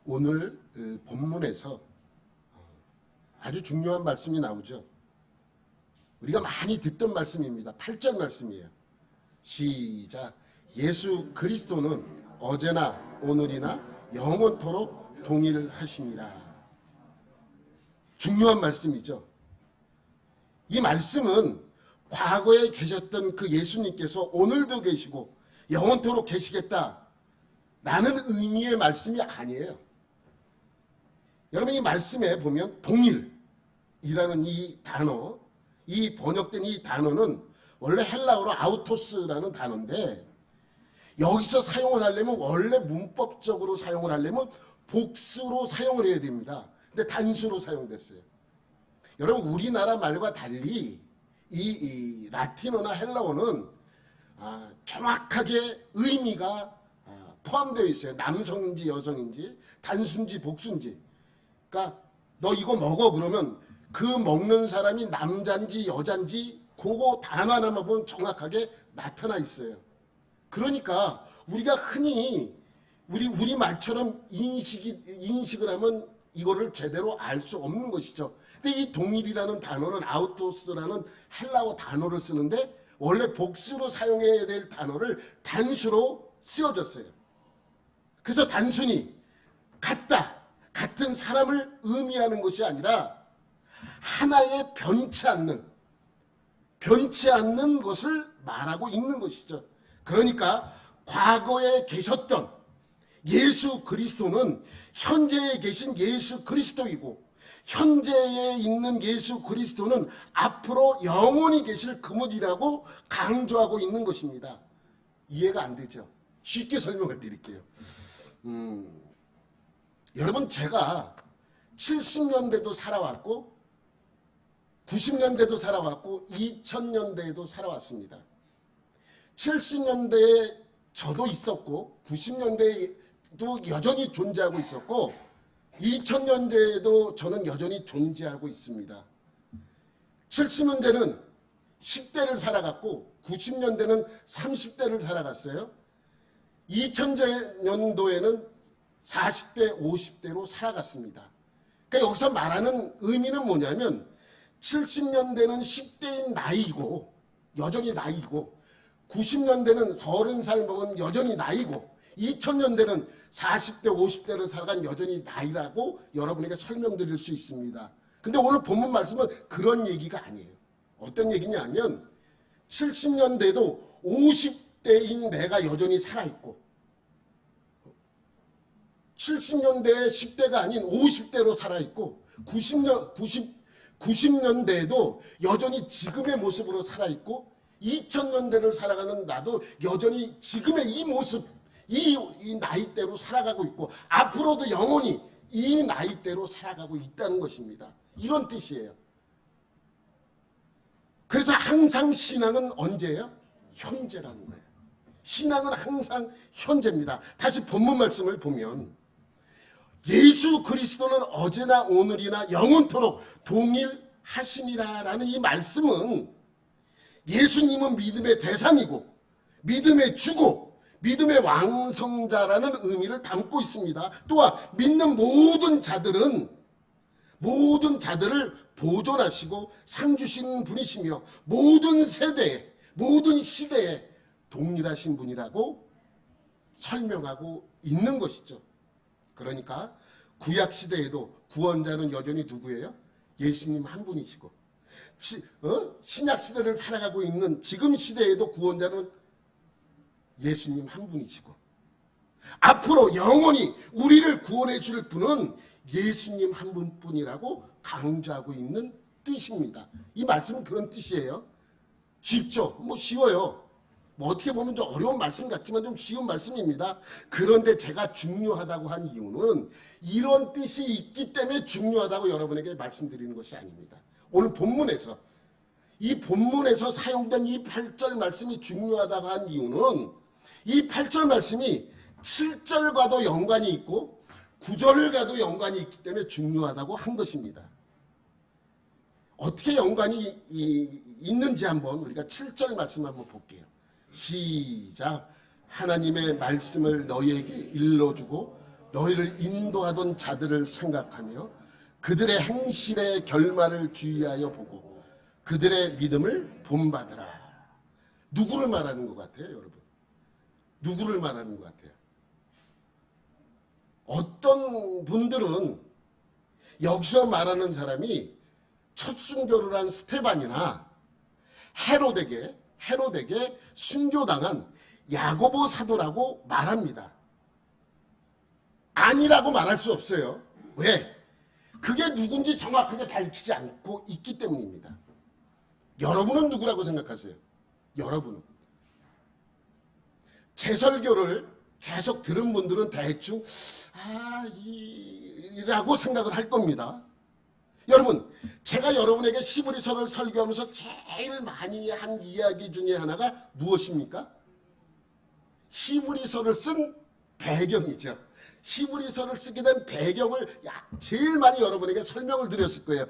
오늘 본문에서 아주 중요한 말씀이 나오죠. 우리가 많이 듣던 말씀입니다. 8절 말씀이에요. 시작. 예수 그리스도는 어제나 오늘이나 영원토록 동일하시니라. 중요한 말씀이죠. 이 말씀은 과거에 계셨던 그 예수님께서 오늘도 계시고 영원토록 계시겠다라는 의미의 말씀이 아니에요. 여러분, 이 말씀에 보면 동일이라는 이 단어, 이 번역된 이 단어는 원래 헬라어로 아우토스라는 단어인데, 여기서 사용을 하려면 원래 문법적으로 사용을 하려면 복수로 사용을 해야 됩니다. 근데 단수로 사용됐어요. 여러분, 우리나라 말과 달리 이 라틴어나 헬라어는 정확하게 의미가 포함되어 있어요. 남성인지 여성인지 단수인지 복수인지. 그러니까 너 이거 먹어 그러면 그 먹는 사람이 남자인지 여자인지 그거 단어 하나만 보면 정확하게 나타나 있어요. 그러니까 우리가 흔히 우리 말처럼 인식을 하면 이거를 제대로 알 수 없는 것이죠. 근데 이 동일이라는 단어는 아우토스라는 헬라어 단어를 쓰는데 원래 복수로 사용해야 될 단어를 단수로 쓰여졌어요. 그래서 단순히 같은 사람을 의미하는 것이 아니라 하나의 변치 않는 것을 말하고 있는 것이죠. 그러니까 과거에 계셨던 예수 그리스도는 현재에 계신 예수 그리스도이고, 현재에 있는 예수 그리스도는 앞으로 영원히 계실 그분이라고 강조하고 있는 것입니다. 이해가 안 되죠? 쉽게 설명을 드릴게요. 여러분, 제가 70년대도 살아왔고 90년대도 살아왔고 2000년대에도 살아왔습니다. 70년대에 저도 있었고 90년대에도 여전히 존재하고 있었고 2000년대에도 저는 여전히 존재하고 있습니다. 70년대는 10대를 살아갔고 90년대는 30대를 살아갔어요. 2000년도에는 40대, 50대로 살아갔습니다. 그러니까 여기서 말하는 의미는 뭐냐면 70년대는 10대인 나이고 여전히 나이고, 90년대는 30살 먹은 여전히 나이고, 2000년대는 40대, 50대를 살아간 여전히 나이라고 여러분에게 설명드릴 수 있습니다. 근데 오늘 본문 말씀은 그런 얘기가 아니에요. 어떤 얘기냐면 70년대도 50대인 내가 여전히 살아있고, 70년대에 10대가 아닌 50대로 살아있고, 90년대에도 여전히 지금의 모습으로 살아있고, 2000년대를 살아가는 나도 여전히 지금의 이 모습, 이 나이대로 살아가고 있고, 앞으로도 영원히 이 나이대로 살아가고 있다는 것입니다. 이런 뜻이에요. 그래서 항상 신앙은 언제예요? 현재라는 거예요. 신앙은 항상 현재입니다. 다시 본문 말씀을 보면 예수 그리스도는 어제나 오늘이나 영원토록 동일하시니라라는 이 말씀은 예수님은 믿음의 대상이고 믿음의 주고 믿음의 완성자라는 의미를 담고 있습니다. 또한 믿는 모든 자들을 보존하시고 상 주시는 분이시며 모든 세대에, 모든 시대에 동일하신 분이라고 설명하고 있는 것이죠. 그러니까 구약 시대에도 구원자는 여전히 누구예요? 예수님 한 분이시고, 신약 시대를 살아가고 있는 지금 시대에도 구원자는 예수님 한 분이시고, 앞으로 영원히 우리를 구원해 줄 분은 예수님 한 분뿐이라고 강조하고 있는 뜻입니다. 이 말씀은 그런 뜻이에요. 쉽죠? 쉬워요. 어떻게 보면 좀 어려운 말씀 같지만 좀 쉬운 말씀입니다. 그런데 제가 중요하다고 한 이유는 이런 뜻이 있기 때문에 중요하다고 여러분에게 말씀드리는 것이 아닙니다. 오늘 본문에서, 이 본문에서 사용된 이 8절 말씀이 중요하다고 한 이유는 이 8절 말씀이 7절과도 연관이 있고 9절과도 연관이 있기 때문에 중요하다고 한 것입니다. 어떻게 연관이 있는지 한번 우리가 7절 말씀 한번 볼게요. 시작. 하나님의 말씀을 너희에게 일러주고 너희를 인도하던 자들을 생각하며 그들의 행실의 결말을 주의하여 보고 그들의 믿음을 본받으라. 누구를 말하는 것 같아요, 여러분? 누구를 말하는 것 같아요? 어떤 분들은 여기서 말하는 사람이 첫 순교를 한 스테반이나 헤롯에게 순교당한 야고보 사도라고 말합니다. 아니라고 말할 수 없어요. 왜? 그게 누군지 정확하게 밝히지 않고 있기 때문입니다. 여러분은 누구라고 생각하세요? 여러분은. 제 설교를 계속 들은 분들은 대충 이라고 생각을 할 겁니다. 여러분, 제가 여러분에게 히브리서를 설교하면서 제일 많이 한 이야기 중에 하나가 무엇입니까? 히브리서를 쓴 배경이죠. 히브리서를 쓰게 된 배경을 제일 많이 여러분에게 설명을 드렸을 거예요.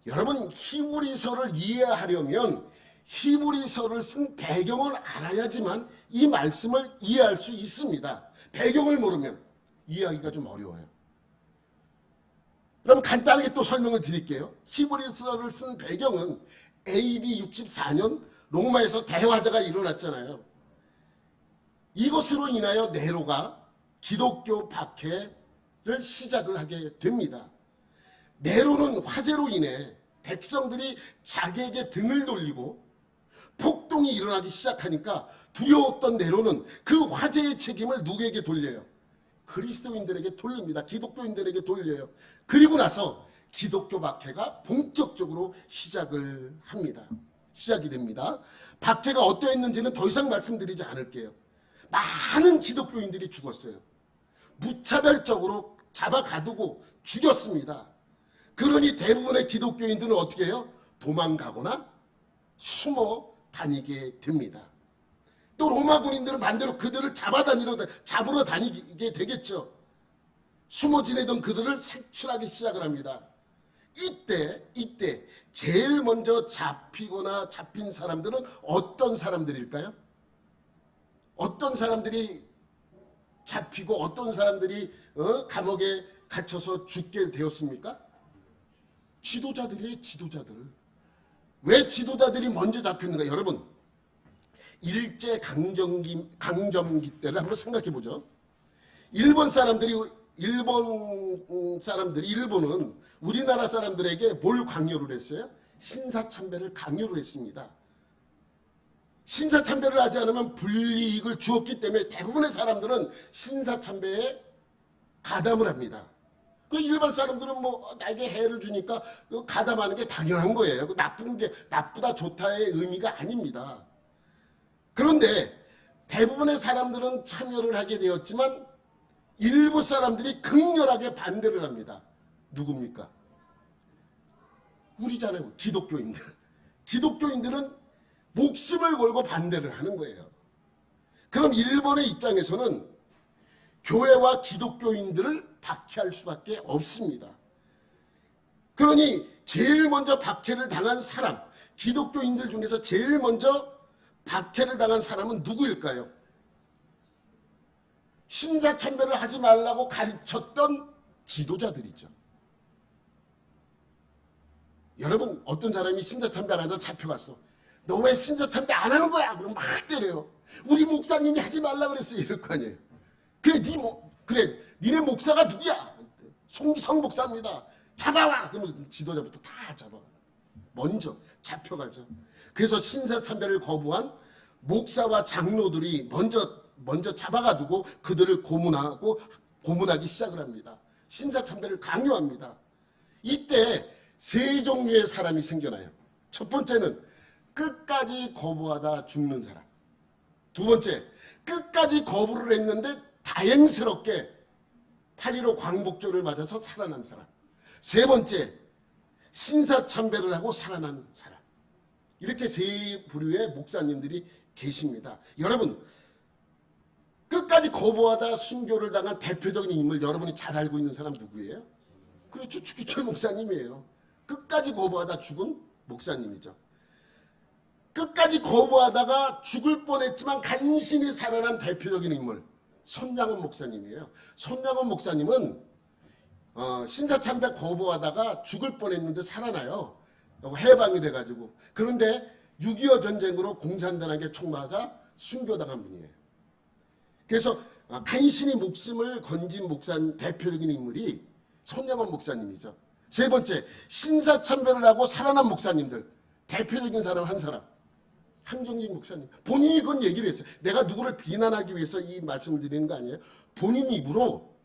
여러분, 히브리서를 이해하려면 히브리서를 쓴 배경을 알아야지만 이 말씀을 이해할 수 있습니다. 배경을 모르면 이해하기가 좀 어려워요. 그럼 간단하게 또 설명을 드릴게요. 히브리서를 쓴 배경은 AD 64년 로마에서 대화자가 일어났잖아요. 이것으로 인하여 네로가 기독교 박해를 시작을 하게 됩니다. 네로는 화재로 인해 백성들이 자기에게 등을 돌리고 폭동이 일어나기 시작하니까 두려웠던 네로는 그 화재의 책임을 누구에게 돌려요? 그리스도인들에게 돌립니다. 기독교인들에게 돌려요. 그리고 나서 기독교 박해가 본격적으로 시작이 됩니다. 박해가 어떠했는지는 더 이상 말씀드리지 않을게요. 많은 기독교인들이 죽었어요. 무차별적으로 잡아가두고 죽였습니다. 그러니 대부분의 기독교인들은 어떻게 해요? 도망가거나 숨어 다니게 됩니다. 또 로마 군인들은 반대로 그들을 잡으러 다니게 되겠죠. 숨어 지내던 그들을 색출하기 시작을 합니다. 이때 제일 먼저 잡힌 사람들은 어떤 사람들일까요? 어떤 사람들이 잡히고 어떤 사람들이 감옥에 갇혀서 죽게 되었습니까? 지도자들이에요, 지도자들. 왜 지도자들이 먼저 잡혔는가? 여러분, 일제 강점기 때를 한번 생각해 보죠. 일본은 우리나라 사람들에게 뭘 강요를 했어요? 신사참배를 강요를 했습니다. 신사참배를 하지 않으면 불이익을 주었기 때문에 대부분의 사람들은 신사참배에 가담을 합니다. 그 일반 사람들은 나에게 해를 주니까 가담하는 게 당연한 거예요. 나쁘다 좋다의 의미가 아닙니다. 그런데 대부분의 사람들은 참여를 하게 되었지만 일부 사람들이 극렬하게 반대를 합니다. 누굽니까? 우리잖아요. 기독교인들. 기독교인들은 목숨을 걸고 반대를 하는 거예요. 그럼 일본의 입장에서는 교회와 기독교인들을 박해할 수밖에 없습니다. 그러니 제일 먼저 박해를 당한 사람, 기독교인들 중에서 제일 먼저 박해를 당한 사람은 누구일까요? 신사참배를 하지 말라고 가르쳤던 지도자들이죠. 여러분, 어떤 사람이 신사참배 안 하다 잡혀갔어. 너 왜 신사참배 안 하는 거야? 그럼 막 때려요. 우리 목사님이 하지 말라 그랬어. 이럴 거 아니에요. 니네 목사가 누구야? 송기성 목사입니다. 잡아와. 그러면서 지도자부터 다 잡아. 먼저 잡혀가죠. 그래서 신사참배를 거부한 목사와 장로들이 먼저 잡아가두고 그들을 고문하기 시작을 합니다. 신사참배를 강요합니다. 이때 세 종류의 사람이 생겨나요. 첫 번째는 끝까지 거부하다 죽는 사람. 두 번째, 끝까지 거부를 했는데 다행스럽게 8.15 광복절을 맞아서 살아난 사람. 세 번째, 신사참배를 하고 살아난 사람. 이렇게 세 부류의 목사님들이 계십니다. 여러분, 끝까지 거부하다 순교를 당한 대표적인 인물 여러분이 잘 알고 있는 사람 누구예요? 그렇죠. 주기철 목사님이에요. 끝까지 거부하다 죽은 목사님이죠. 끝까지 거부하다가 죽을 뻔했지만 간신히 살아난 대표적인 인물 손양원 목사님이에요. 손양원 목사님은 신사참배 거부하다가 죽을 뻔했는데 살아나요. 해방이 돼가지고. 그런데 6.25 전쟁으로 공산당에게 총맞아 순교당한 분이에요. 그래서 간신히 목숨을 건진 대표적인 인물이 손양원 목사님이죠. 세 번째, 신사참배를 하고 살아난 목사님들. 대표적인 사람 한 사람. 한경직 목사님. 본인이 그건 얘기를 했어요. 내가 누구를 비난하기 위해서 이 말씀을 드리는 거 아니에요. 본인 입으로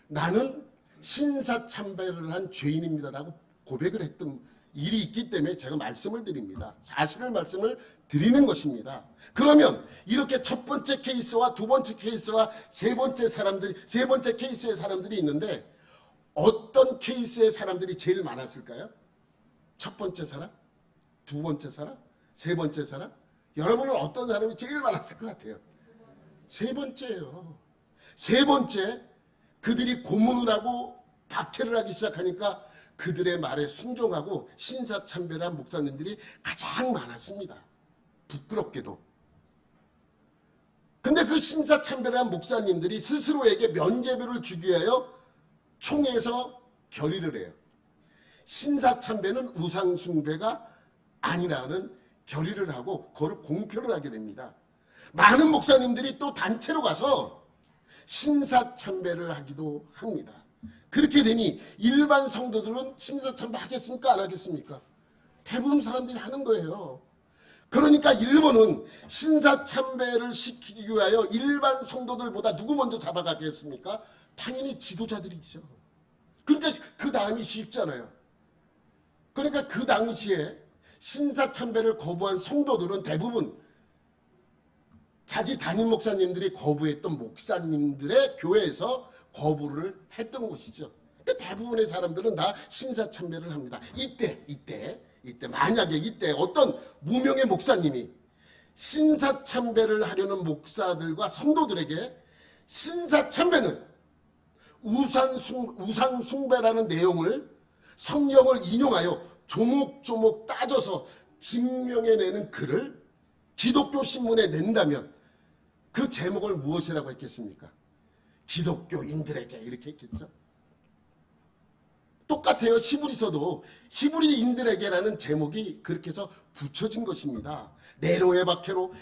나는 신사참배를 한 죄인입니다라고 고백을 했던 일이 있기 때문에 제가 말씀을 드립니다. 사실을 말씀을 드리는 것입니다. 그러면 이렇게 첫 번째 케이스와 두 번째 케이스와 세 번째 케이스의 사람들이 있는데 어떤 케이스의 사람들이 제일 많았을까요? 첫 번째 사람? 두 번째 사람? 세 번째 사람? 여러분은 어떤 사람이 제일 많았을 것 같아요? 세 번째예요. 세 번째, 그들이 고문을 하고 박해를 하기 시작하니까 그들의 말에 순종하고 신사참배를 한 목사님들이 가장 많았습니다. 부끄럽게도. 근데 그 신사참배를 한 목사님들이 스스로에게 면죄부를 주기 위하여 총회에서 결의를 해요. 신사참배는 우상숭배가 아니라는 결의를 하고 그걸 공표를 하게 됩니다. 많은 목사님들이 또 단체로 가서 신사참배를 하기도 합니다. 그렇게 되니 일반 성도들은 신사참배 하겠습니까? 안 하겠습니까? 대부분 사람들이 하는 거예요. 그러니까 일본은 신사참배를 시키기 위하여 일반 성도들보다 누구 먼저 잡아가겠습니까? 당연히 지도자들이죠. 그러니까 그 다음이 쉽잖아요. 그러니까 그 당시에 신사참배를 거부한 성도들은 대부분 자기 담임 목사님들이 거부했던 목사님들의 교회에서 거부를 했던 것이죠. 근데 대부분의 사람들은 다 신사참배를 합니다. 이때 만약에 이때 어떤 무명의 목사님이 신사참배를 하려는 목사들과 성도들에게 신사참배는 우상숭배라는 내용을 성경을 인용하여 조목조목 따져서 증명해내는 글을 기독교 신문에 낸다면 그 제목을 무엇이라고 했겠습니까? 기독교인들에게 이렇게 했겠죠. 똑같아요. 히브리서도 히브리인들에게라는 제목이 그렇게 해서 붙여진 것입니다. 네로의 박해로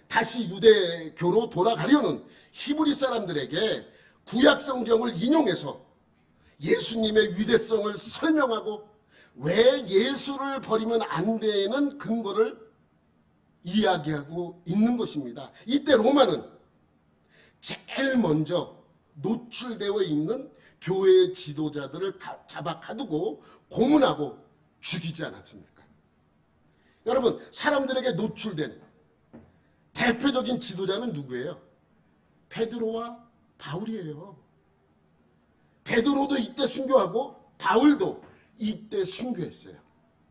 다시 유대교로 돌아가려는 히브리 사람들에게 구약 성경을 인용해서 예수님의 위대성을 설명하고 왜 예수를 버리면 안 되는 근거를 이야기하고 있는 것입니다. 이때 로마는 제일 먼저 노출되어 있는 교회의 지도자들을 잡아 가두고 고문하고 죽이지 않았습니까? 여러분, 사람들에게 노출된 대표적인 지도자는 누구예요? 베드로와 바울이에요. 베드로도 이때 순교하고 바울도 이때 순교했어요.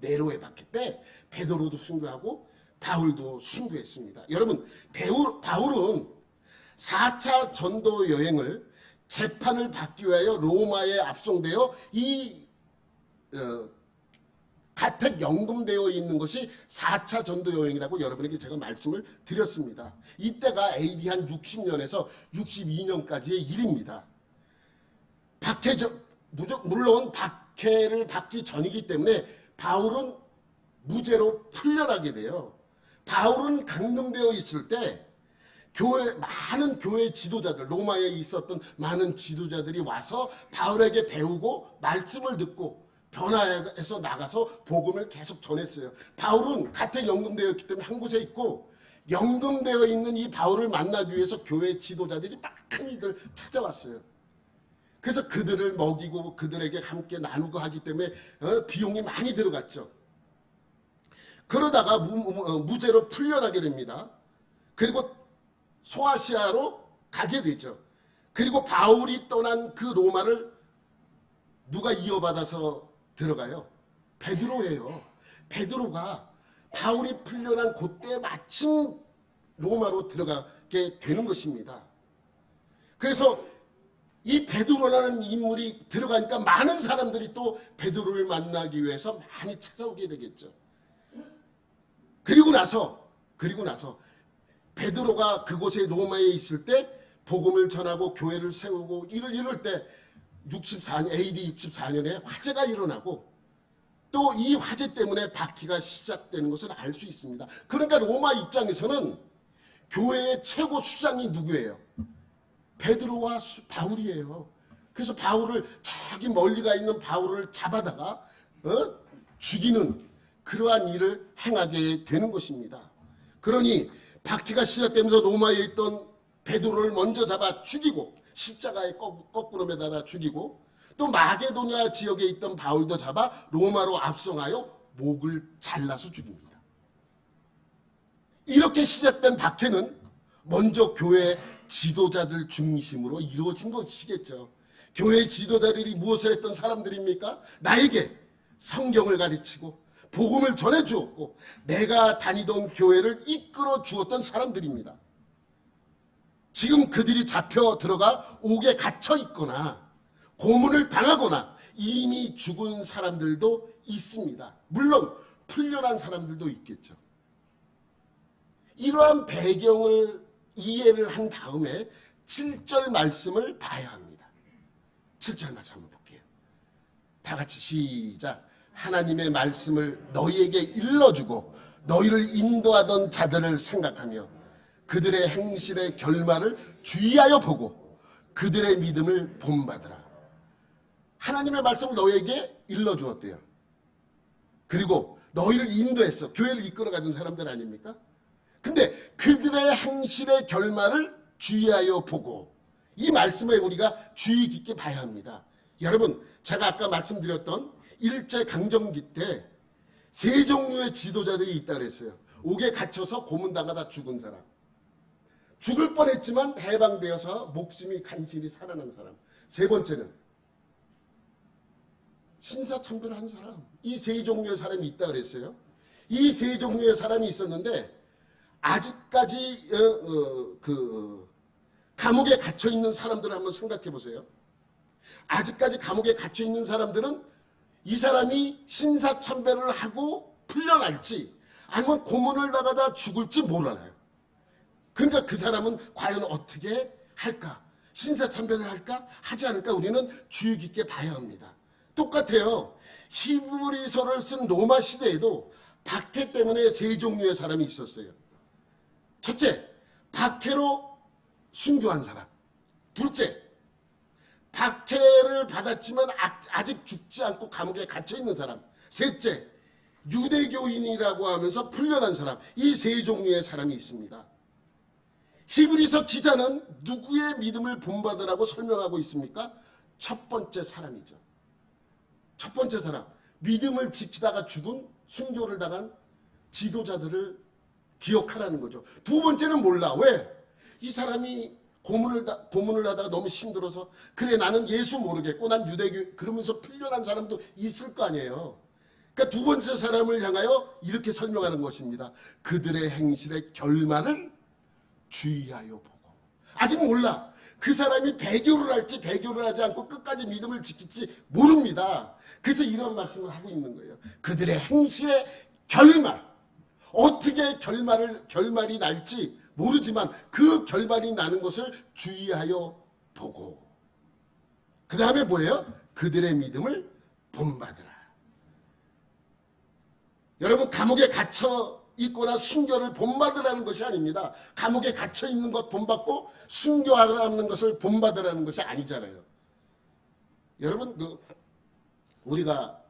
네로의 박해 때 베드로도 순교하고 바울도 순교했습니다. 여러분, 바울은 4차 전도 여행을 재판을 받기 위하여 로마에 압송되어 가택 연금되어 있는 것이 4차 전도 여행이라고 여러분에게 제가 말씀을 드렸습니다. 이때가 AD 한 60년에서 62년까지의 일입니다. 물론 박해를 받기 전이기 때문에 바울은 무죄로 풀려나게 돼요. 바울은 감금되어 있을 때 많은 교회 지도자들, 로마에 있었던 많은 지도자들이 와서 바울에게 배우고 말씀을 듣고 변화해서 나가서 복음을 계속 전했어요. 바울은 가택 연금되어 있기 때문에 한 곳에 있고 연금되어 있는 이 바울을 만나기 위해서 교회 지도자들이 많이들 찾아왔어요. 그래서 그들을 먹이고 그들에게 함께 나누고 하기 때문에 비용이 많이 들어갔죠. 그러다가 무죄로 풀려나게 됩니다. 그리고 소아시아로 가게 되죠. 그리고 바울이 떠난 그 로마를 누가 이어받아서 들어가요? 베드로예요. 베드로가 바울이 풀려난 그때 마침 로마로 들어가게 되는 것입니다. 그래서 이 베드로라는 인물이 들어가니까 많은 사람들이 또 베드로를 만나기 위해서 많이 찾아오게 되겠죠. 그리고 나서 베드로가 그곳에 로마에 있을 때 복음을 전하고 교회를 세우고 이럴 때 AD 64년에 화재가 일어나고 또 이 화재 때문에 박해가 시작되는 것을 알 수 있습니다. 그러니까 로마 입장에서는 교회의 최고 수장이 누구예요? 베드로와 바울이에요. 그래서 바울을 저기 멀리 가 있는 바울을 잡아다가 죽이는 그러한 일을 행하게 되는 것입니다. 그러니 박해가 시작되면서 로마에 있던 베드로를 먼저 잡아 죽이고 십자가에 거꾸로 매달아 죽이고 또 마게도냐 지역에 있던 바울도 잡아 로마로 압송하여 목을 잘라서 죽입니다. 이렇게 시작된 박해는 먼저 교회 지도자들 중심으로 이루어진 것이겠죠. 교회 지도자들이 무엇을 했던 사람들입니까? 나에게 성경을 가르치고 복음을 전해주었고 내가 다니던 교회를 이끌어 주었던 사람들입니다. 지금 그들이 잡혀 들어가 옥에 갇혀 있거나 고문을 당하거나 이미 죽은 사람들도 있습니다. 물론 풀려난 사람들도 있겠죠. 이러한 배경을 이해를 한 다음에 7절 말씀을 봐야 합니다. 7절 말씀 한번 볼게요. 다 같이 시작. 하나님의 말씀을 너희에게 일러주고 너희를 인도하던 자들을 생각하며 그들의 행실의 결말을 주의하여 보고 그들의 믿음을 본받으라. 하나님의 말씀을 너희에게 일러주었대요. 그리고 너희를 인도했어. 교회를 이끌어가던 사람들 아닙니까? 근데 그들의 행실의 결말을 주의하여 보고 이 말씀에 우리가 주의 깊게 봐야 합니다. 여러분 제가 아까 말씀드렸던 일제강점기 때 세 종류의 지도자들이 있다 그랬어요. 옥에 갇혀서 고문당하다 죽은 사람, 죽을 뻔했지만 해방되어서 목숨이 간신히 살아난 사람, 세 번째는 신사참배를 사람. 이 세 종류의 사람이 있다 그랬어요. 이 세 종류의 사람이 있었는데 아직까지 감옥에 갇혀 있는 사람들을 한번 생각해 보세요. 아직까지 감옥에 갇혀 있는 사람들은 이 사람이 신사참배를 하고 풀려날지 아니면 고문을 나가다 죽을지 몰라요. 그러니까 그 사람은 과연 어떻게 할까? 신사참배를 할까? 하지 않을까? 우리는 주의 깊게 봐야 합니다. 똑같아요. 히브리서를 쓴 로마 시대에도 박해 때문에 세 종류의 사람이 있었어요. 첫째, 박해로 순교한 사람. 둘째, 박해를 받았지만 아직 죽지 않고 감옥에 갇혀있는 사람. 셋째, 유대교인이라고 하면서 풀려난 사람. 이 세 종류의 사람이 있습니다. 히브리서 기자는 누구의 믿음을 본받으라고 설명하고 있습니까? 첫 번째 사람이죠. 첫 번째 사람, 믿음을 지키다가 죽은 순교를 당한 지도자들을 기억하라는 거죠. 두 번째는 몰라. 왜? 이 사람이 고문을 하다가 너무 힘들어서 그래 나는 예수 모르겠고 난 유대교 그러면서 풀려난 사람도 있을 거 아니에요. 그러니까 두 번째 사람을 향하여 이렇게 설명하는 것입니다. 그들의 행실의 결말을 주의하여 보고. 아직 몰라. 그 사람이 배교를 할지 배교를 하지 않고 끝까지 믿음을 지킬지 모릅니다. 그래서 이런 말씀을 하고 있는 거예요. 그들의 행실의 결말. 어떻게 결말이 날지 모르지만 그 결말이 나는 것을 주의하여 보고. 그 다음에 뭐예요? 그들의 믿음을 본받으라. 여러분 감옥에 갇혀 있거나 순교를 본받으라는 것이 아닙니다. 감옥에 갇혀 있는 것 본받고 순교하라는 것을 본받으라는 것이 아니잖아요. 여러분 우리가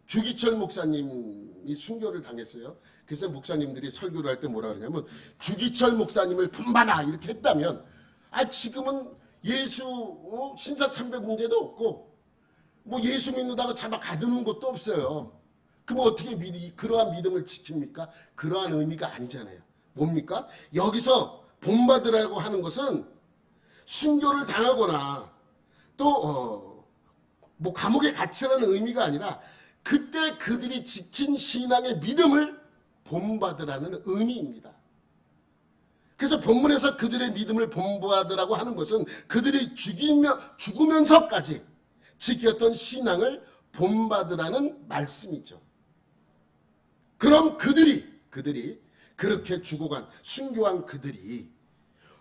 주기철 목사님이 순교를 당했어요. 그래서 목사님들이 설교를 할 때 뭐라 그러냐면 주기철 목사님을 본받아 이렇게 했다면 지금은 예수 신사참배 문제도 없고 뭐 예수 믿는다고 잡아 가두는 것도 없어요. 그럼 어떻게 그러한 믿음을 지킵니까? 그러한 의미가 아니잖아요. 뭡니까? 여기서 본받으라고 하는 것은 순교를 당하거나 또 뭐 감옥에 갇히라는 의미가 아니라 그때 그들이 지킨 신앙의 믿음을 본받으라는 의미입니다. 그래서 본문에서 그들의 믿음을 본받으라고 하는 것은 그들이 죽으면서까지 지켰던 신앙을 본받으라는 말씀이죠. 그럼 그들이 그렇게 죽어간 순교한 그들이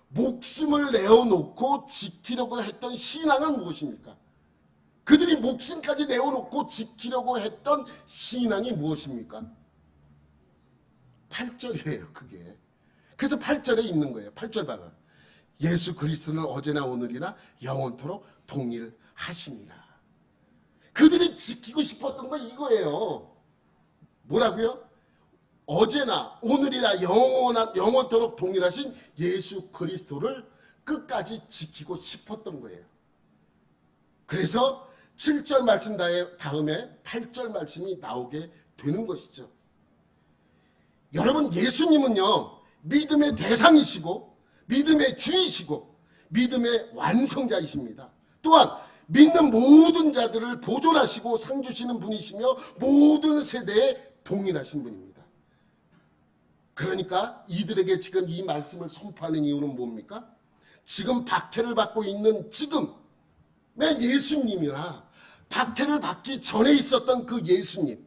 목숨을 내어놓고 지키려고 했던 신앙은 무엇입니까? 그들이 목숨까지 내어놓고 지키려고 했던 신앙이 무엇입니까? 8절이에요, 그게. 그래서 8절에 있는 거예요. 8절 봐봐. 예수 그리스도는 어제나 오늘이나 영원토록 동일하시니라. 그들이 지키고 싶었던 건 이거예요. 뭐라고요? 어제나 오늘이나 영원토록 동일하신 예수 그리스도를 끝까지 지키고 싶었던 거예요. 그래서 7절 말씀 다음에 8절 말씀이 나오게 되는 것이죠. 여러분, 예수님은요, 믿음의 대상이시고 믿음의 주이시고 믿음의 완성자이십니다. 또한 믿는 모든 자들을 보존하시고 상 주시는 분이시며 모든 세대에 동일하신 분입니다. 그러니까 이들에게 지금 이 말씀을 선포하는 이유는 뭡니까? 지금 박해를 받고 있는 지금의 예수님이나 박해를 받기 전에 있었던 그 예수님,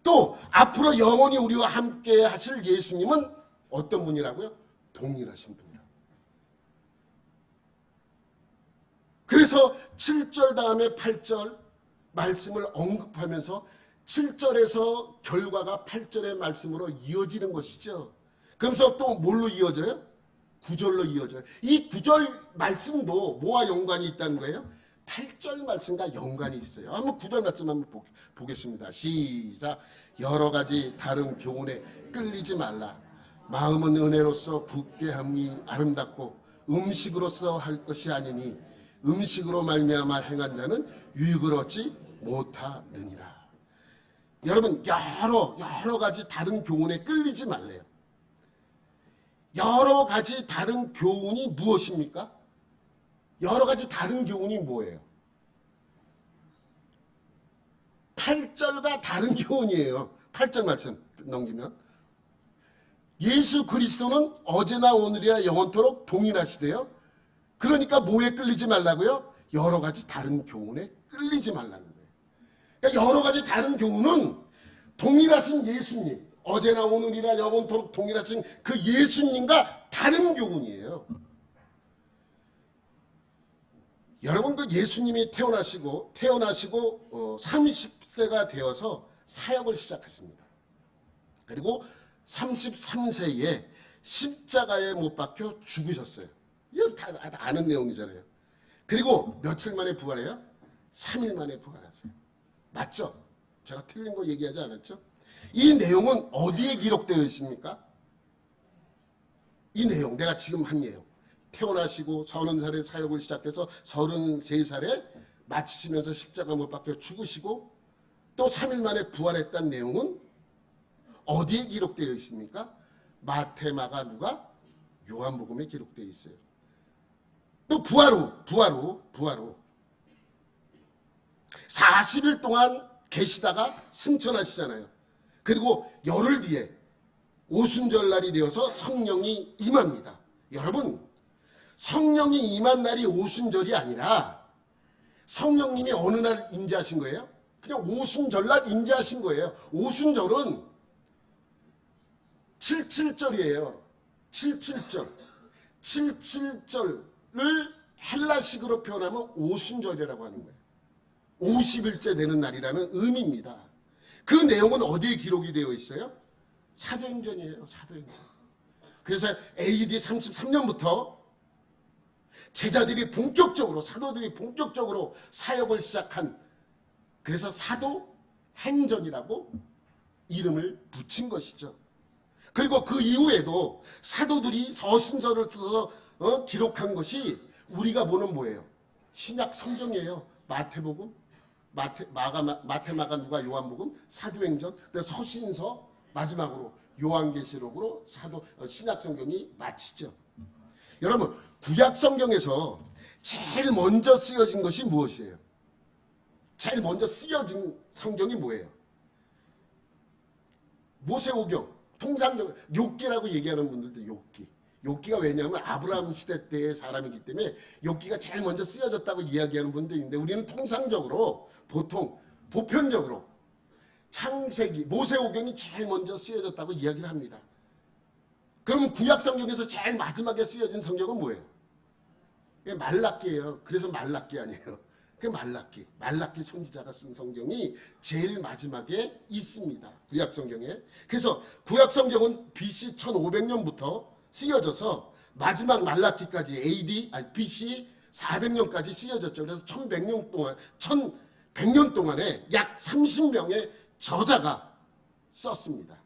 또 앞으로 영원히 우리와 함께 하실 예수님은 어떤 분이라고요? 동일하신 분이라고. 그래서 7절 다음에 8절 말씀을 언급하면서 7절에서 결과가 8절의 말씀으로 이어지는 것이죠. 그러면서 또 뭘로 이어져요? 9절로 이어져요. 이 9절 말씀도 뭐와 연관이 있다는 거예요? 8절 말씀과 연관이 있어요. 한번 9절 말씀 한번 보겠습니다. 시작. 여러 가지 다른 교훈에 끌리지 말라. 마음은 은혜로서 굳게 함이 아름답고 음식으로서 할 것이 아니니 음식으로 말미암아 행한 자는 유익을 얻지 못하느니라. 여러분, 여러 가지 다른 교훈에 끌리지 말래요. 여러 가지 다른 교훈이 무엇입니까? 여러 가지 다른 교훈이 뭐예요? 8절과 다른 교훈이에요. 8절 말씀 넘기면 예수 그리스도는 어제나 오늘이나 영원토록 동일하시대요. 그러니까 뭐에 끌리지 말라고요? 여러 가지 다른 교훈에 끌리지 말라는 거예요. 그러니까 여러 가지 다른 교훈은 동일하신 예수님, 어제나 오늘이나 영원토록 동일하신 그 예수님과 다른 교훈이에요. 여러분, 그 예수님이 태어나시고 30세가 되어서 사역을 시작하십니다. 그리고 33세에 십자가에 못 박혀 죽으셨어요. 이거 다 아는 내용이잖아요. 그리고 며칠 만에 부활해요? 3일 만에 부활하세요. 맞죠? 제가 틀린 거 얘기하지 않았죠? 이 내용은 어디에 기록되어 있습니까? 이 내용, 내가 지금 한 내용. 태어나시고 30살에 사역을 시작해서 33살에 마치시면서 십자가 못 박혀 죽으시고 또 3일 만에 부활했다는 내용은 어디에 기록되어 있습니까? 마태, 마가, 누가? 요한복음에 기록되어 있어요. 또 부활 후 40일 동안 계시다가 승천하시잖아요. 그리고 열흘 뒤에 오순절날이 되어서 성령이 임합니다. 여러분, 성령이 임한 날이 오순절이 아니라 성령님이 어느 날 임재하신 거예요? 그냥 오순절날 임재하신 거예요. 오순절은 77절이에요. 77절. 77절을 헬라식으로 표현하면 오순절이라고 하는 거예요. 50일째 되는 날이라는 의미입니다. 그 내용은 어디에 기록이 되어 있어요? 사도행전이에요. 사도행전. 그래서 AD 33년부터 제자들이 사도들이 본격적으로 사역을 시작한, 그래서 사도행전이라고 이름을 붙인 것이죠. 그리고 그 이후에도 사도들이 서신서를 써서 기록한 것이 우리가 보는 뭐예요? 신약 성경이에요. 마태복음, 마태, 마가, 누가, 요한복음, 사도행전, 서신서, 마지막으로 요한계시록으로 신약 성경이 마치죠. 여러분, 구약 성경에서 제일 먼저 쓰여진 것이 무엇이에요? 제일 먼저 쓰여진 성경이 뭐예요? 모세오경, 통상적으로 욥기라고 얘기하는 분들도 욥기. 욥기가 왜냐하면 아브라함 시대 때의 사람이기 때문에 욥기가 제일 먼저 쓰여졌다고 이야기하는 분도 있는데, 우리는 통상적으로 보편적으로 창세기, 모세오경이 제일 먼저 쓰여졌다고 이야기를 합니다. 그럼 구약 성경에서 제일 마지막에 쓰여진 성경은 뭐예요? 말라기예요. 그래서 말라기 아니에요. 그 말라기 선지자가 쓴 성경이 제일 마지막에 있습니다. 구약 성경에. 그래서 구약 성경은 BC 1500년부터 쓰여져서 마지막 말라기까지 BC 400년까지 쓰여졌죠. 그래서 1100년 동안에 약 30명의 저자가 썼습니다.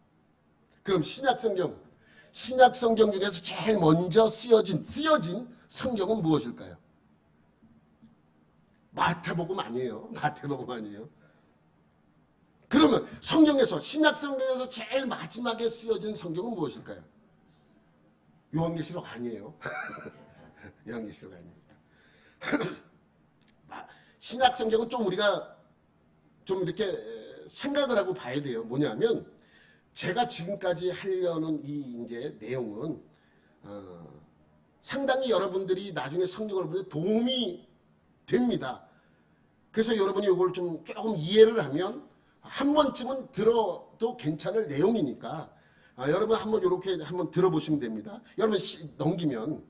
그럼 신약 성경 중에서 제일 먼저 쓰여진 성경은 무엇일까요? 마태복음 아니에요. 그러면 신약 성경에서 제일 마지막에 쓰여진 성경은 무엇일까요? 요한계시록 아니에요. 요한계시록 아닙니다. 신약 성경은 좀 우리가 좀 이렇게 생각을 하고 봐야 돼요. 뭐냐면 제가 지금까지 하려는 이 이제 내용은 상당히 여러분들이 나중에 성경을 볼 때 도움이 됩니다. 그래서 여러분이 이걸 좀 조금 이해를 하면 한 번쯤은 들어도 괜찮을 내용이니까 여러분 한번 이렇게 한번 들어보시면 됩니다. 여러분 넘기면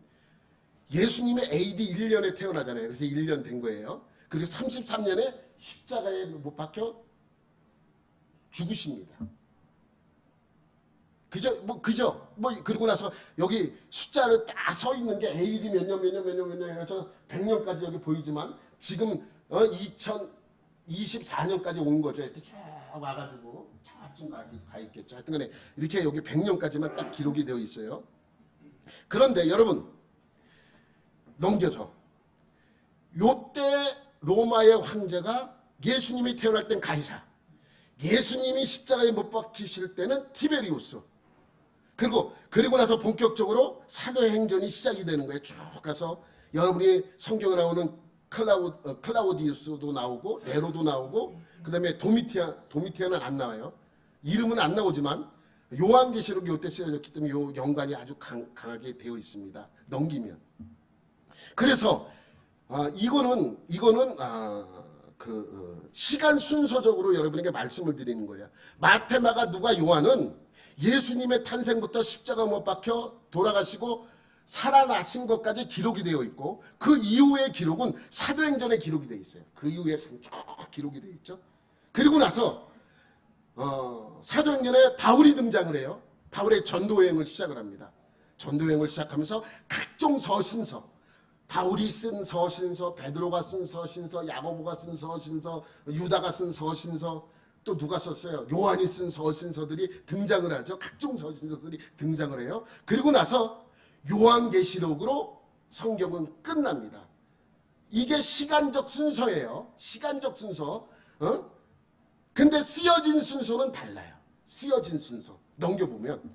예수님의 AD 1년에 태어나잖아요. 그래서 1년 된 거예요. 그리고 33년에 십자가에 못 박혀 죽으십니다. 그리고 나서 여기 숫자를 딱 서 있는 게 AD 몇 년 해서 100년까지 여기 보이지만 지금 2024년까지 온 거죠. 이렇게 쭉 와가지고 저쯤 가 있겠죠. 하여튼 간에 이렇게 여기 100년까지만 딱 기록이 되어 있어요. 그런데 여러분 넘겨서 요때 로마의 황제가 예수님이 태어날 땐 가이사, 예수님이 십자가에 못 박히실 때는 티베리우스. 그리고 나서 본격적으로 사도행전이 시작이 되는 거예요. 쭉 가서 여러분이 성경에 나오는 클라우디우스도 나오고 네로도 나오고 그다음에 도미티아는 안 나와요. 이름은 안 나오지만 요한계시록이 이때 쓰여졌기 때문에 요 연관이 아주 강하게 되어 있습니다. 넘기면. 그래서 이거는 시간 순서적으로 여러분에게 말씀을 드리는 거예요. 마태, 마가, 누가, 요한은 예수님의 탄생부터 십자가 못 박혀 돌아가시고 살아나신 것까지 기록이 되어 있고 그 이후의 기록은 사도행전에 기록이 되어 있어요. 그 이후에 쭉 기록이 되어 있죠. 그리고 나서 사도행전에 바울이 등장을 해요. 바울의 전도여행을 시작을 합니다. 전도여행을 시작하면서 각종 서신서, 바울이 쓴 서신서, 베드로가 쓴 서신서, 야고보가 쓴 서신서, 유다가 쓴 서신서, 또 누가 썼어요? 요한이 쓴 서신서들이 등장을 하죠. 각종 서신서들이 등장을 해요. 그리고 나서 요한계시록으로 성경은 끝납니다. 이게 시간적 순서예요. 시간적 순서. 근데 쓰여진 순서는 달라요. 쓰여진 순서. 넘겨보면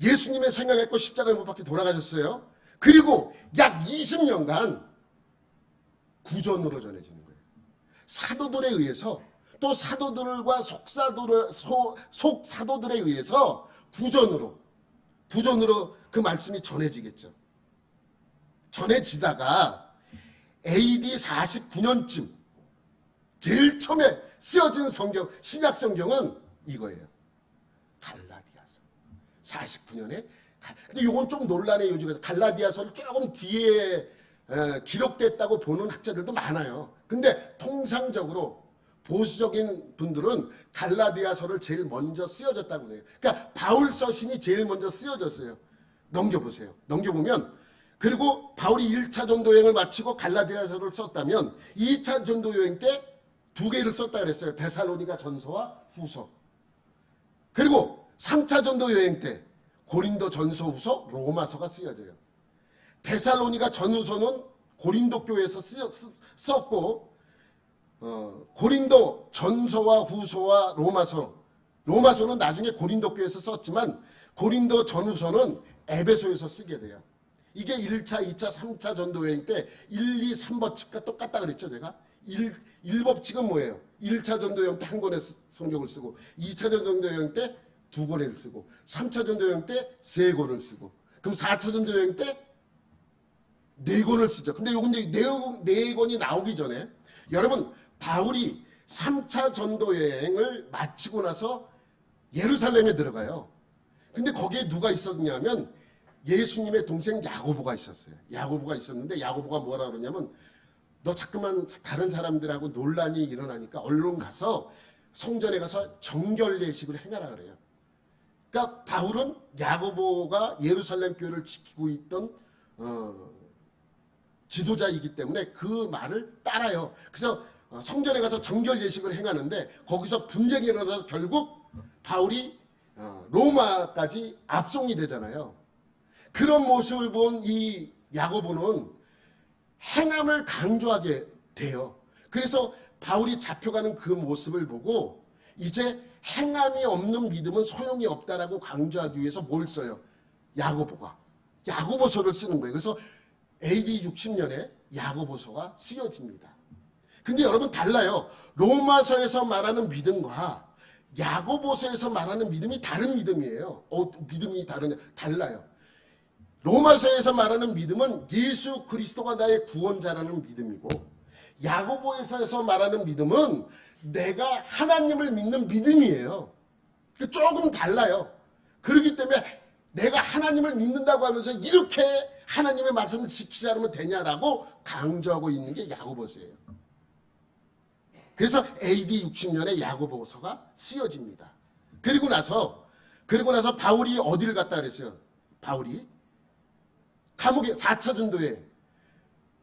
예수님의 생각했고 십자가에 못 박혀 돌아가셨어요. 그리고 약 20년간 구전으로 전해지는 거예요. 사도들에 의해서 또 사도들과 속사도들에 의해서 부전으로 그 말씀이 전해지겠죠. 전해지다가 AD 49년쯤 제일 처음에 쓰여진 성경, 신약 성경은 이거예요. 갈라디아서. 49년에. 근데 이건 좀 논란의 요지가 갈라디아서를 조금 뒤에 기록됐다고 보는 학자들도 많아요. 근데 통상적으로 보수적인 분들은 갈라디아서를 제일 먼저 쓰여졌다고 해요. 그러니까 바울 서신이 제일 먼저 쓰여졌어요. 넘겨보세요. 넘겨보면 그리고 바울이 1차 전도여행을 마치고 갈라디아서를 썼다면 2차 전도여행 때 2개를 썼다 그랬어요. 데살로니가 전서와 후서. 그리고 3차 전도여행 때 고린도 전서, 후서, 로마서가 쓰여져요. 데살로니가 전후서는 고린도 교회에서 썼고 고린도 전서와 후서와 로마서는 나중에 고린도 교회에서 썼지만 고린도 전후서는 에베소에서 쓰게 돼요. 이게 1차, 2차, 3차 전도여행 때 1, 2, 3법칙과 똑같다 그랬죠 제가. 1법칙은 뭐예요? 1차 전도여행 때 한 권의 성경을 쓰고 2차 전도여행 때 2권을 쓰고 3차 전도여행 때 3권을 쓰고 그럼 4차 전도여행 때 4권을 쓰죠. 근데 요건 이제 4권이 나오기 전에 여러분 바울이 3차 전도여행을 마치고 나서 예루살렘에 들어가요. 근데 거기에 누가 있었냐면 예수님의 동생 야고보가 있었어요. 야고보가 있었는데 야고보가 뭐라 그러냐면 너 자꾸만 다른 사람들하고 논란이 일어나니까 얼른 가서 성전에 가서 정결 예식을 행하라 그래요. 그러니까 바울은 야고보가 예루살렘 교회를 지키고 있던 지도자이기 때문에 그 말을 따라요. 그래서 성전에 가서 정결 예식을 행하는데 거기서 분쟁이 일어나서 결국 바울이 로마까지 압송이 되잖아요. 그런 모습을 본 이 야고보는 행함을 강조하게 돼요. 그래서 바울이 잡혀가는 그 모습을 보고 이제 행함이 없는 믿음은 소용이 없다라고 강조하기 위해서 뭘 써요? 야고보가 야고보서를 쓰는 거예요. 그래서 AD 60년에 야고보서가 쓰여집니다. 근데 여러분 달라요. 로마서에서 말하는 믿음과 야고보서에서 말하는 믿음이 다른 믿음이에요. 믿음이 달라요. 로마서에서 말하는 믿음은 예수 그리스도가 나의 구원자라는 믿음이고, 야고보서에서 말하는 믿음은 내가 하나님을 믿는 믿음이에요. 조금 달라요. 그렇기 때문에 내가 하나님을 믿는다고 하면서 이렇게 하나님의 말씀을 지키지 않으면 되냐라고 강조하고 있는 게 야고보서예요. 그래서 AD 60년에 야고보서가 쓰여집니다. 그리고 나서 바울이 어디를 갔다 그랬어요? 바울이 감옥에 4차 전도에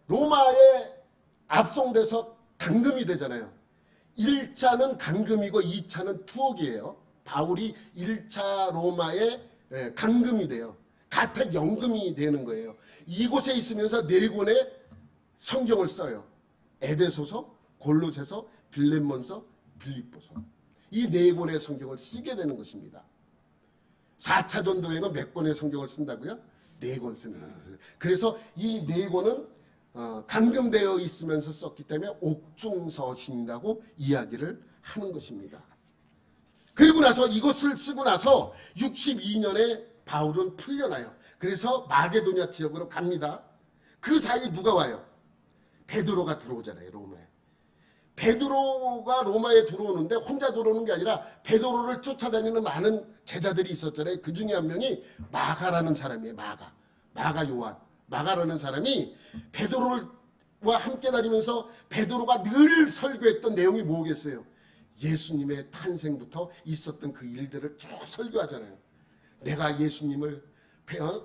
로마에 압송돼서 감금이 되잖아요. 1차는 감금이고 2차는 투옥이에요. 바울이 1차 로마에 감금이 돼요. 가택연금이 되는 거예요. 이곳에 있으면서 4권의 성경을 써요. 에베소서, 골로새서, 빌레몬서, 빌립보서. 이 4권의 성경을 쓰게 되는 것입니다. 4차 전도회는 몇 권의 성경을 쓴다고요? 4권 쓰는 거예요. 그래서 이 4권은 감금되어 있으면서 썼기 때문에 옥중서신이라고 이야기를 하는 것입니다. 그리고 나서 이것을 쓰고 나서 62년에 바울은 풀려나요. 그래서 마게도냐 지역으로 갑니다. 그 사이에 누가 와요? 베드로가 들어오잖아요, 로마에. 베드로가 로마에 들어오는데 혼자 들어오는 게 아니라 베드로를 쫓아다니는 많은 제자들이 있었잖아요. 그 중에 한 명이 마가라는 사람이에요. 마가 요한. 마가라는 사람이 베드로와 함께 다니면서 베드로가 늘 설교했던 내용이 뭐겠어요? 예수님의 탄생부터 있었던 그 일들을 쭉 설교하잖아요. 내가 예수님을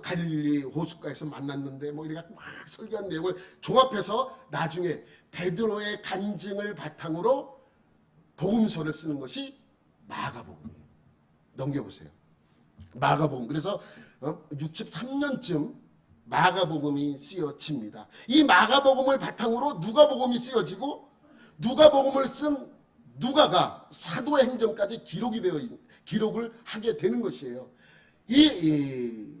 갈릴리 호숫가에서 만났는데 뭐 이렇게 막 설교한 내용을 종합해서 나중에 베드로의 간증을 바탕으로 복음서를 쓰는 것이 마가복음이에요. 넘겨보세요. 마가복음. 그래서 63년쯤 마가복음이 쓰여집니다. 이 마가복음을 바탕으로 누가복음이 쓰여지고 누가복음을 쓴 누가가 사도행전까지 기록을 하게 되는 것이에요. 이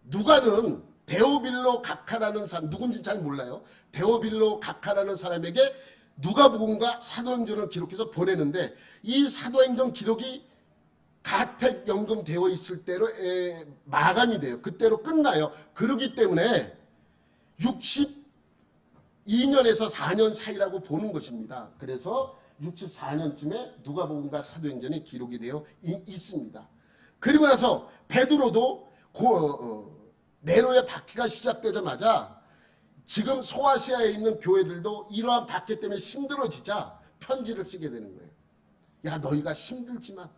누가는 데오빌로 각하라는 사람, 누군지 잘 몰라요. 데오빌로 각하라는 사람에게 누가복음과 사도행전을 기록해서 보내는데 이 사도행전 기록이 가택연금 되어 있을 때로 마감이 돼요. 그때로 끝나요. 그러기 때문에 62년에서 4년 사이라고 보는 것입니다. 그래서 64년쯤에 누가복음과 사도행전이 기록이 되어 있습니다. 그리고 나서 베드로도 네로의 박해가 시작되자마자 지금 소아시아에 있는 교회들도 이러한 박해 때문에 힘들어지자 편지를 쓰게 되는 거예요. 야, 너희가 힘들지만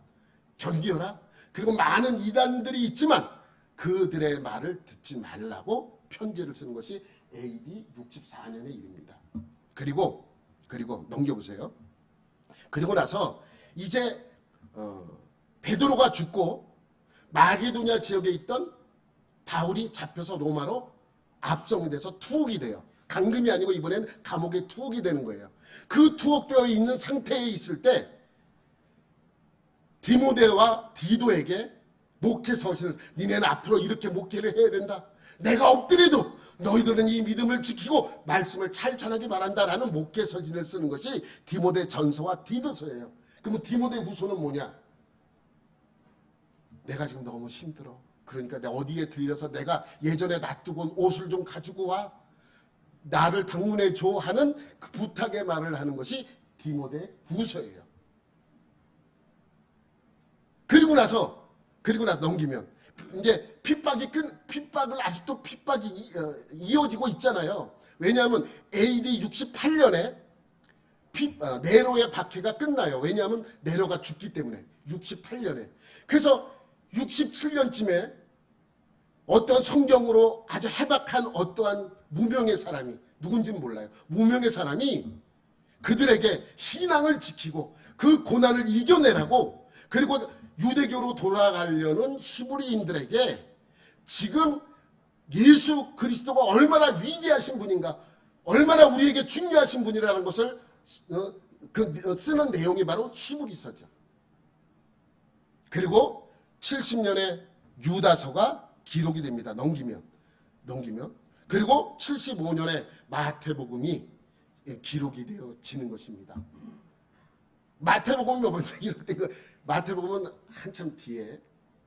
견디어라. 그리고 많은 이단들이 있지만 그들의 말을 듣지 말라고 편지를 쓰는 것이 AD 64년의 일입니다. 그리고 넘겨보세요. 그리고 나서 이제 베드로가 죽고 마게도냐 지역에 있던 바울이 잡혀서 로마로 압송이 돼서 투옥이 돼요. 감금이 아니고 이번에는 감옥에 투옥이 되는 거예요. 그 투옥되어 있는 상태에 있을 때 디모데와 디도에게 목회 서신을, 니네는 앞으로 이렇게 목회를 해야 된다. 내가 없더라도 너희들은 이 믿음을 지키고 말씀을 잘 전하기 바란다라는 목회 서신을 쓰는 것이 디모데 전서와 디도서예요. 그러면 디모데 후서는 뭐냐? 내가 지금 너무 힘들어. 그러니까 내가 어디에 들려서 내가 예전에 놔두고 온 옷을 좀 가지고 와. 나를 방문해 줘 하는 그 부탁의 말을 하는 것이 디모데 후서예요. 그리고 나서 넘기면 이제 핍박을 아직도 핍박이 이어지고 있잖아요. 왜냐하면 AD 68년에 네로의 박해가 끝나요. 왜냐하면 네로가 죽기 때문에 68년에. 그래서 67년쯤에 어떤 성경으로 아주 해박한 어떠한 무명의 사람이, 누군지는 몰라요, 무명의 사람이 그들에게 신앙을 지키고 그 고난을 이겨내라고, 그리고 유대교로 돌아가려는 히브리인들에게 지금 예수 그리스도가 얼마나 위대하신 분인가, 얼마나 우리에게 중요하신 분이라는 것을 쓰는 내용이 바로 히브리서죠. 그리고 70년에 유다서가 기록이 됩니다. 넘기면. 그리고 75년에 마태복음이 기록이 되어지는 것입니다. 마태복음이 먼저 기록된 거, 마태복음은 한참 뒤에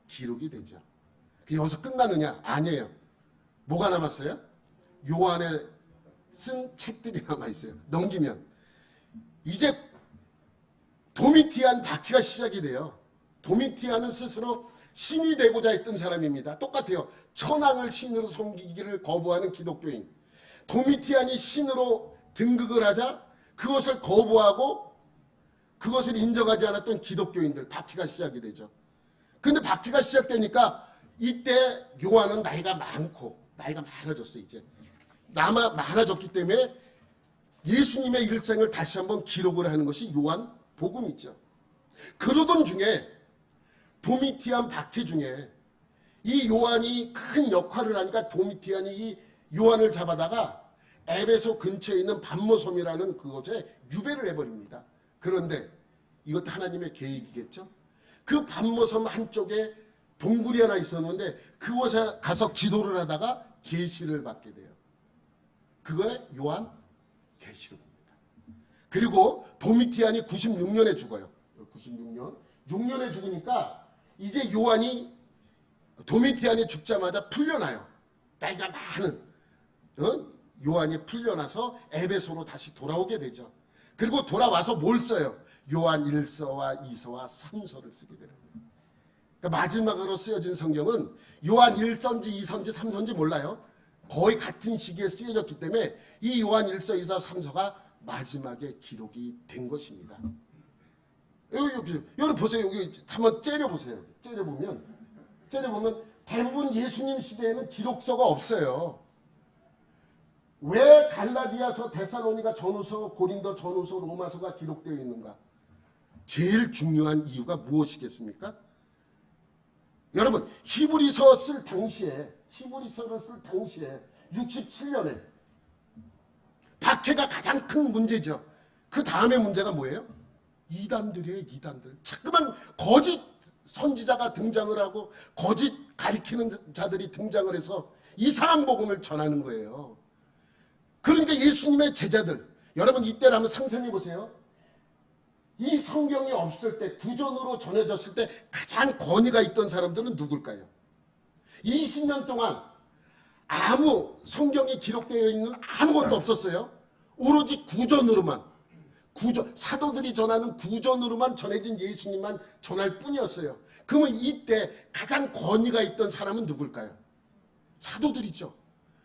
기록이 되죠. 여기서 끝나느냐? 아니에요. 뭐가 남았어요? 요한에 쓴 책들이 남아있어요. 넘기면 이제 도미티안 박해가 시작이 돼요. 도미티안은 스스로 신이 되고자 했던 사람입니다. 똑같아요. 천황을 신으로 섬기기를 거부하는 기독교인. 도미티안이 신으로 등극을 하자 그것을 거부하고 그것을 인정하지 않았던 기독교인들, 박해가 시작이 되죠. 근데 박해가 시작되니까 이때 요한은 나이가 많아졌어. 이제 많아졌기 때문에 예수님의 일생을 다시 한번 기록을 하는 것이 요한 복음이죠. 그러던 중에 도미티안 박해 중에 이 요한이 큰 역할을 하니까 도미티안이 이 요한을 잡아다가 에베소 근처에 있는 반모섬이라는 그곳에 유배를 해버립니다. 그런데 이것도 하나님의 계획이겠죠. 그 반모섬 한쪽에 동굴이 하나 있었는데 그곳에 가서 기도를 하다가 계시를 받게 돼요. 그거에 요한 계시록입니다. 그리고 도미티안이 96년에 죽어요. 6년에 죽으니까 이제 요한이, 도미티안이 죽자마자 풀려나요. 나이가 많은 요한이 풀려나서 에베소로 다시 돌아오게 되죠. 그리고 돌아와서 뭘 써요? 요한 1서와 2서와 3서를 쓰게 되는 거예요. 그러니까 마지막으로 쓰여진 성경은 요한 1서인지 2서인지 3서인지 몰라요. 거의 같은 시기에 쓰여졌기 때문에 이 요한 1서, 2서, 3서가 마지막에 기록이 된 것입니다. 여기 보세요. 여기 한번 째려보세요. 째려보면 대부분 예수님 시대에는 기록서가 없어요. 왜 갈라디아서, 데살로니가 전후서, 고린도 전후서, 로마서가 기록되어 있는가? 제일 중요한 이유가 무엇이겠습니까? 여러분, 히브리서를 쓸 당시에 67년에 박해가 가장 큰 문제죠. 그 다음에 문제가 뭐예요? 이단들이에요. 이단들. 자꾸만 거짓 선지자가 등장을 하고 거짓 가리키는 자들이 등장을 해서 이상한 복음을 전하는 거예요. 그러니까 예수님의 제자들, 여러분 이때를 한번 상상해 보세요. 이 성경이 없을 때, 구전으로 전해졌을 때 가장 권위가 있던 사람들은 누굴까요? 20년 동안 아무 성경이 기록되어 있는 아무것도 없었어요. 오로지 구전으로만, 사도들이 전하는 구전으로만 전해진 예수님만 전할 뿐이었어요. 그러면 이때 가장 권위가 있던 사람은 누굴까요? 사도들이죠.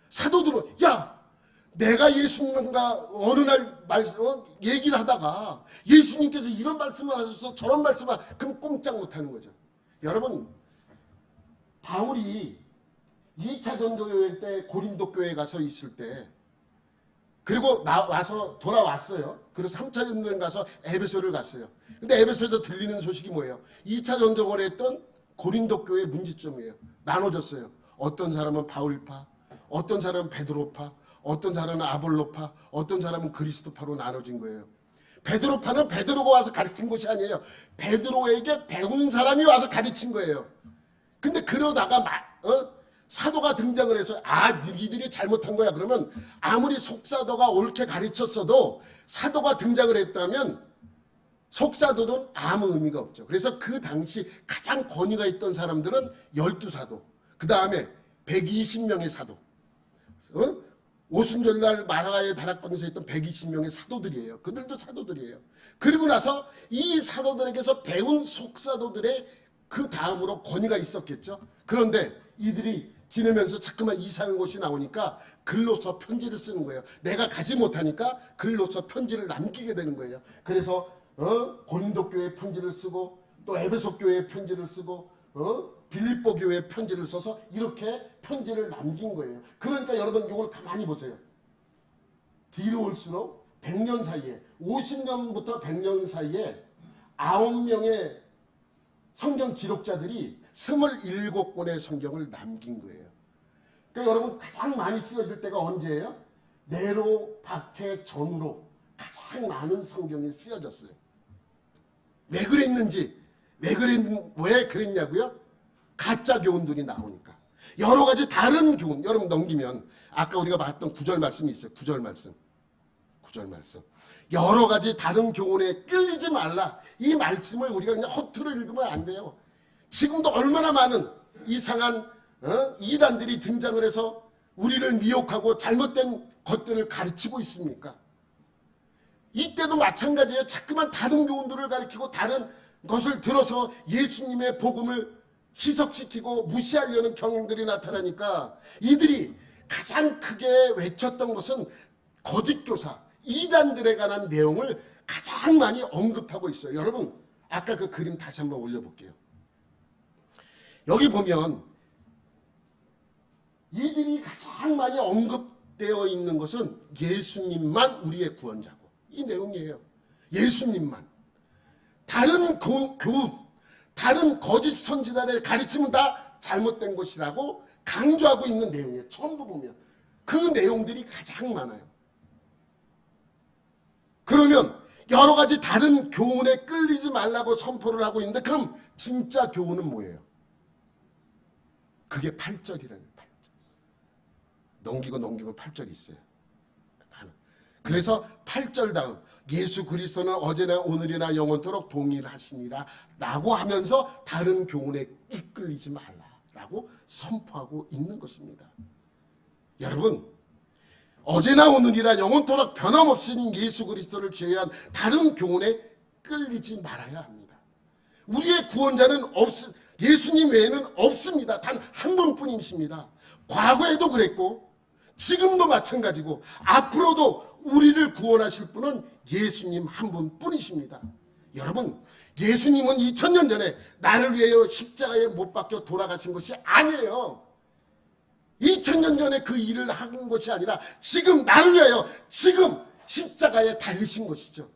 사도들은, 야, 내가 예수님과 어느 날 얘기를 하다가 예수님께서 이런 말씀을 하셔서 저런 말씀을, 그럼 꼼짝 못하는 거죠. 여러분, 바울이 2차 전도여행 때 고린도 교회에 가서 있을 때, 그리고 돌아왔어요. 그리고 3차 전도여행 가서 에베소를 갔어요. 근데 에베소에서 들리는 소식이 뭐예요? 2차 전도를 했던 고린도 교회 문제점이에요. 나눠졌어요. 어떤 사람은 바울파, 어떤 사람은 베드로파, 어떤 사람은 아볼로파, 어떤 사람은 그리스도파로 나눠진 거예요. 베드로파는 베드로가 와서 가르친 것이 아니에요. 베드로에게 배운 사람이 와서 가르친 거예요. 근데 그러다가 사도가 등장을 해서 니들이 잘못한 거야. 그러면 아무리 속사도가 옳게 가르쳤어도 사도가 등장을 했다면 속사도는 아무 의미가 없죠. 그래서 그 당시 가장 권위가 있던 사람들은 12사도, 그 다음에 120명의 사도, 오순절날 마가의 다락방에서 있던 120명의 사도들이에요. 그들도 사도들이에요. 그리고 나서 이 사도들에게서 배운 속사도들의 그 다음으로 권위가 있었겠죠. 그런데 이들이 지내면서 자꾸만 이상한 것이 나오니까 글로서 편지를 쓰는 거예요. 내가 가지 못하니까 글로서 편지를 남기게 되는 거예요. 그래서 고린도 교회에 편지를 쓰고 또 에베소 교회에 편지를 쓰고 빌립보 교회에 편지를 써서 이렇게 편지를 남긴 거예요. 그러니까 여러분 이걸 가만히 보세요. 뒤로 올수록 100년 사이에 50년부터 100년 사이에 9명의 성경 기록자들이 27권의 성경을 남긴 거예요. 그러니까 여러분 가장 많이 쓰여질 때가 언제예요? 네로 박해 전후로 가장 많은 성경이 쓰여졌어요. 왜 그랬는지, 왜 그랬냐고요? 가짜 교훈들이 나오니까. 여러 가지 다른 교훈, 여러분 넘기면 아까 우리가 봤던 9절 말씀이 있어요. 9절 말씀. 여러 가지 다른 교훈에 끌리지 말라. 이 말씀을 우리가 그냥 허투루 읽으면 안 돼요. 지금도 얼마나 많은 이상한 이단들이 등장을 해서 우리를 미혹하고 잘못된 것들을 가르치고 있습니까? 이때도 마찬가지예요. 자꾸만 다른 교훈들을 가르치고 다른 것을 들어서 예수님의 복음을 희석시키고 무시하려는 경향들이 나타나니까 이들이 가장 크게 외쳤던 것은 거짓교사, 이단들에 관한 내용을 가장 많이 언급하고 있어요. 여러분 아까 그 그림 다시 한번 올려볼게요. 여기 보면 이들이 가장 많이 언급되어 있는 것은 예수님만 우리의 구원자고 이 내용이에요. 예수님만. 다른 교훈, 다른 거짓 선지자의 가르침은 다 잘못된 것이라고 강조하고 있는 내용이에요. 전부 보면 그 내용들이 가장 많아요. 그러면 여러 가지 다른 교훈에 끌리지 말라고 선포를 하고 있는데 그럼 진짜 교훈은 뭐예요? 그게 8절이라는 8절. 넘기면 8절이 있어요. 그래서 8절 다음 예수 그리스도는 어제나 오늘이나 영원토록 동일하시니라 라고 하면서 다른 교훈에 이끌리지 말라라고 선포하고 있는 것입니다. 여러분 어제나 오늘이나 영원토록 변함없이 예수 그리스도를 제외한 다른 교훈에 끌리지 말아야 합니다. 우리의 구원자는 예수님 외에는 없습니다. 단 한 분뿐이십니다. 과거에도 그랬고 지금도 마찬가지고 앞으로도 우리를 구원하실 분은 예수님 한 분뿐이십니다. 여러분 예수님은 2000년 전에 나를 위하여 십자가에 못 박혀 돌아가신 것이 아니에요. 2000년 전에 그 일을 한 것이 아니라 지금 나를 위하여 지금 십자가에 달리신 것이죠.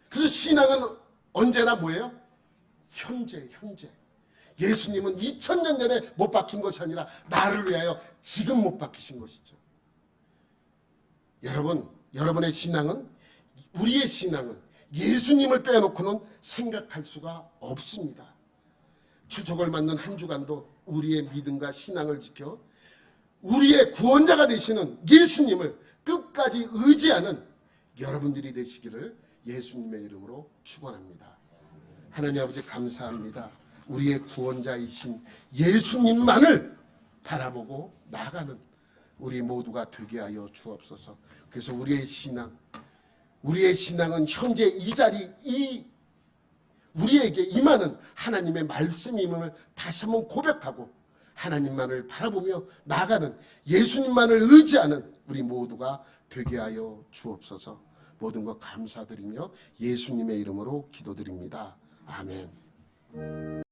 그래서 신앙은 언제나 뭐예요? 현재. 예수님은 2000년 전에 못 박힌 것이 아니라 나를 위하여 지금 못 박히신 것이죠. 여러분의 신앙은, 우리의 신앙은 예수님을 빼놓고는 생각할 수가 없습니다. 추적을 맞는 한 주간도 우리의 믿음과 신앙을 지켜 우리의 구원자가 되시는 예수님을 끝까지 의지하는 여러분들이 되시기를 예수님의 이름으로 축원합니다. 하나님 아버지 감사합니다. 우리의 구원자이신 예수님만을 바라보고 나아가는 우리 모두가 되게 하여 주옵소서. 그래서 우리의 신앙은 현재 이 자리 우리에게 임하는 하나님의 말씀임을 다시 한번 고백하고 하나님만을 바라보며 나아가는 예수님만을 의지하는 우리 모두가 되게 하여 주옵소서. 모든 것 감사드리며 예수님의 이름으로 기도드립니다. 아멘.